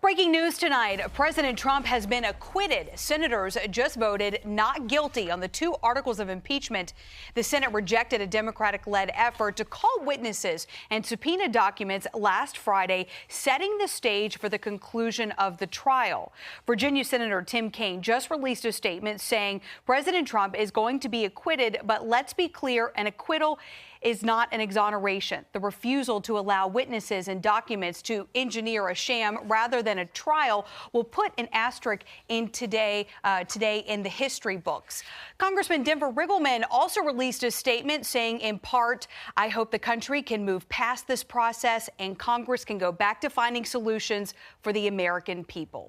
Breaking news tonight. President Trump has been acquitted. Senators just voted not guilty on the two articles of impeachment. The Senate rejected a Democratic-led effort to call witnesses and subpoena documents last Friday, setting the stage for the conclusion of the trial. Virginia Senator Tim Kaine just released a statement saying President Trump is going to be acquitted, but let's be clear, an acquittal is not an exoneration. The refusal to allow witnesses and documents to engineer a sham rather than a trial will put an asterisk in today in the history books. Congressman Denver Riggleman also released a statement saying, in part, I hope the country can move past this process and Congress can go back to finding solutions for the American people.